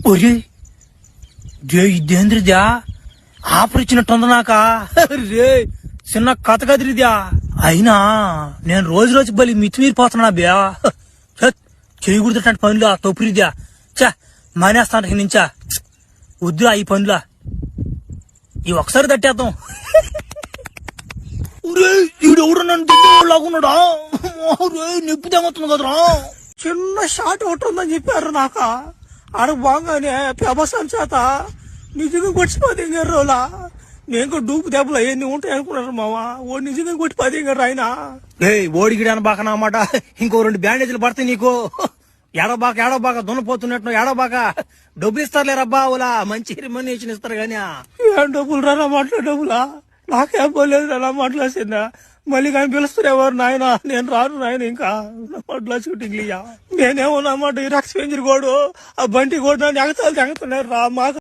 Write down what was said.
ఒరే ఇదేంద్రిద్యా ఆఫర్ ఇచ్చినట్టుంది నాక రే చిన్న కథ కదిరిద్యా. అయినా నేను రోజు బలి మితిమీరిపోతున్నా బ్యా. చేయకూడదట పనులా తొప్పురిద్యా. చా మానేస్తాను నుంచా వద్దురా ఈ పనులా. ఈ ఒకసారి తట్టేద్దాం. ఈడెవడు నన్ను తిన్నాడులాగున్నాడా? నొప్పి తెగొస్తుంది కదరా. చిన్న షాట్ ఒకటి ఉందని చెప్పారు నాక. ఆడ బాగానే ప్రభాసం చేత నిజంగా కొట్టిపోతే రోలా. నేను కూడా డూపు దెబ్బలు అవన్నీ ఉంటాయి అనుకున్నారు మావా. ఓడి నిజంగా కొట్టిపోతే ఆయన ఓడిగిడి అనబాక అన్నమాట. ఇంకో 2 బ్యాండేజీలు పడతాయి నీకు. ఏడబాక దున్నపోతున్నట్టు ఏడబాక. డబ్బులు ఇస్తారులేరబ్బా ఓలా. మంచి రెమ్యునరేషన్ ఇస్తారు గానీ. ఏం డబ్బులు రా మాట్లా డబ్బులా? నాకేం పోలేదు రా మాట్లాసిందా. మళ్ళీ కానీ పిలుస్తారు ఎవరు నాయన? నేను రాను నాయన. ఇంకా మాట్లా షూటింగ్ నేనేమో నా మాట ఈ రక్ష పెంచిన కోడు ఆ బంటి కూడా ఎగతాలు తెగుతున్నారు రా మాకు.